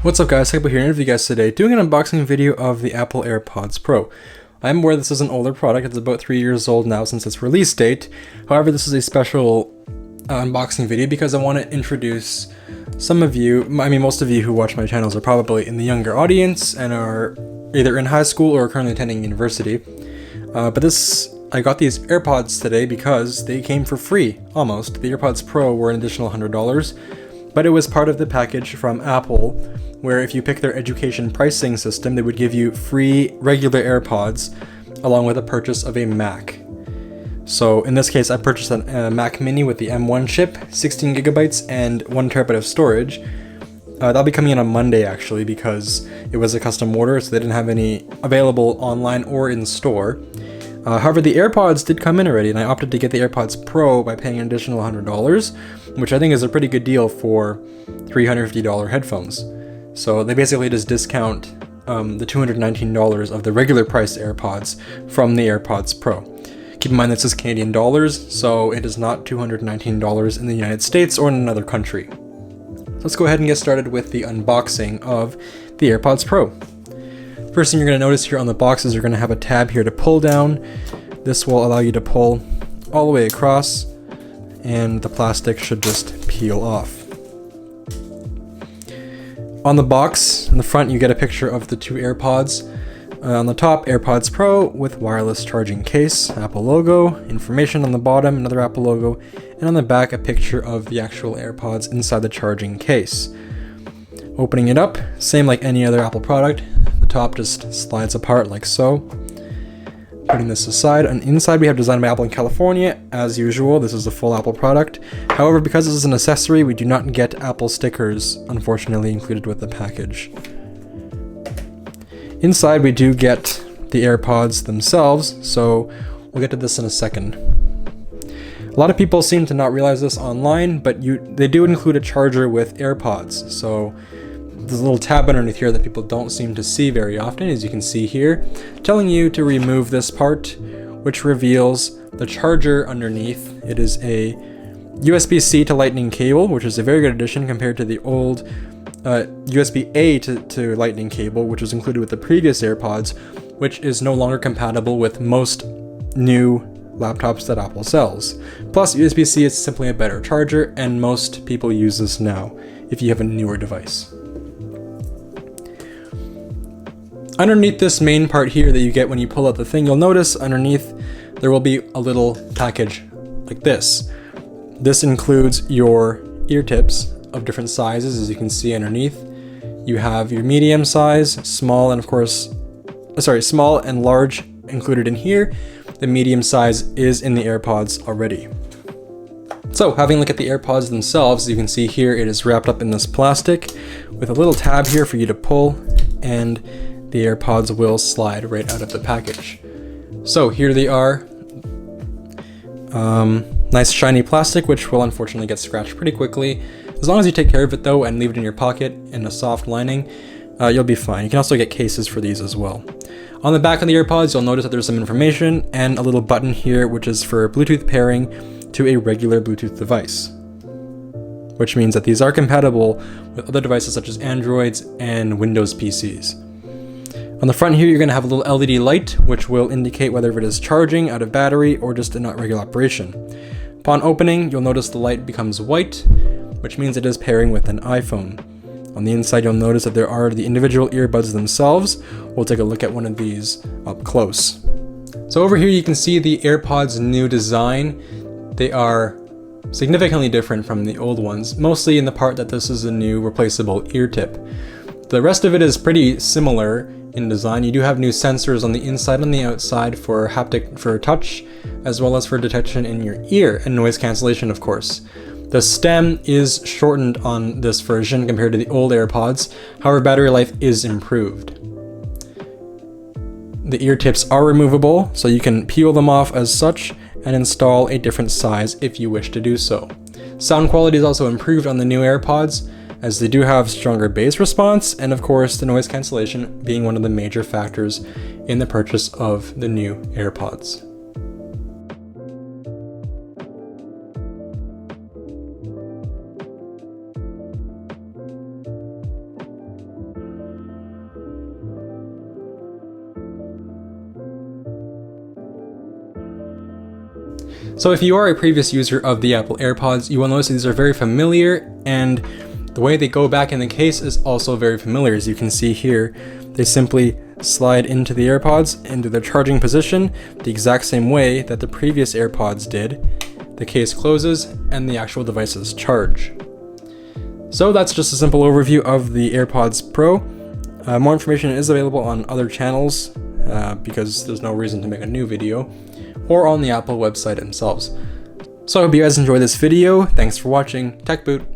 What's up guys, Hypo here with you guys today, doing an unboxing video of the Apple AirPods Pro. I'm aware this is an older product, it's about 3 years old now since its release date. However, this is a special unboxing video because I want to introduce some of you, most of you who watch my channels are probably in the younger audience and are either in high school or currently attending university. I got these AirPods today because they came for free, almost. The AirPods Pro were an additional $100, but it was part of the package from Apple, where if you pick their education pricing system, they would give you free regular AirPods along with a purchase of a Mac. So in this case, I purchased a Mac Mini with the M1 chip, 16 gigabytes and 1 terabyte of storage. That'll be coming in on Monday actually, because it was a custom order, so they didn't have any available online or in store. However, the AirPods did come in already, and I opted to get the AirPods Pro by paying an additional $100, which I think is a pretty good deal for $350 headphones. So they basically just discount the $219 of the regular priced AirPods from the AirPods Pro. Keep in mind this is Canadian dollars, so it is not $219 in the United States or in another country. So let's go ahead and get started with the unboxing of the AirPods Pro. First thing you're going to notice here on the box is you're going to have a tab here to pull down. This will allow you to pull all the way across, and the plastic should just peel off. On the box, in the front, you get a picture of the two AirPods. On the top, AirPods Pro with wireless charging case, Apple logo, information on the bottom, another Apple logo, and on the back, a picture of the actual AirPods inside the charging case. Opening it up, same like any other Apple product, the top just slides apart like so. Putting this aside, and inside we have designed by Apple in California. As usual, this is a full Apple product. However, because this is an accessory, we do not get Apple stickers, unfortunately, included with the package. Inside we do get the AirPods themselves, so we'll get to this in a second. A lot of people seem to not realize this online, but they do include a charger with AirPods, so there's a little tab underneath here that people don't seem to see very often, as you can see here, telling you to remove this part, which reveals the charger underneath. It is a USB-C to Lightning cable, which is a very good addition compared to the old USB-A to Lightning cable, which was included with the previous AirPods, which is no longer compatible with most new laptops that Apple sells. Plus, USB-C is simply a better charger, and most people use this now if you have a newer device. Underneath this main part here that you get when you pull out the thing, you'll notice underneath there will be a little package like this. This includes your ear tips of different sizes, as you can see underneath. You have your medium size, small, and small and large included in here. The medium size is in the AirPods already. So, having a look at the AirPods themselves, you can see here it is wrapped up in this plastic with a little tab here for you to pull, and the AirPods will slide right out of the package. So here they are. Nice shiny plastic, which will unfortunately get scratched pretty quickly. As long as you take care of it though and leave it in your pocket in a soft lining, you'll be fine. You can also get cases for these as well. On the back of the AirPods, you'll notice that there's some information and a little button here, which is for Bluetooth pairing to a regular Bluetooth device, which means that these are compatible with other devices such as Androids and Windows PCs. On the front here, you're going to have a little LED light, which will indicate whether it is charging out of battery or just in not regular operation. Upon opening, you'll notice the light becomes white, which means it is pairing with an iPhone. On the inside, you'll notice that there are the individual earbuds themselves. We'll take a look at one of these up close. So over here, you can see the AirPods New Design. They are significantly different from the old ones, mostly in the part that this is a new replaceable ear tip. The rest of it is pretty similar in design. You do have new sensors on the inside and the outside for touch, as well as for detection in your ear and noise cancellation, of course. The stem is shortened on this version compared to the old AirPods. However, battery life is improved. The ear tips are removable, so you can peel them off as such and install a different size if you wish to do so. Sound quality is also improved on the new AirPods, as they do have stronger bass response, and of course the noise cancellation being one of the major factors in the purchase of the new AirPods. So if you are a previous user of the Apple AirPods, you will notice these are very familiar, and the way they go back in the case is also very familiar. As you can see here, they simply slide into the AirPods into their charging position the exact same way that the previous AirPods did. The case closes and the actual devices charge. So that's just a simple overview of the AirPods Pro. More information is available on other channels because there's no reason to make a new video, or on the Apple website themselves. So I hope you guys enjoyed this video. Thanks for watching. Tech Boot.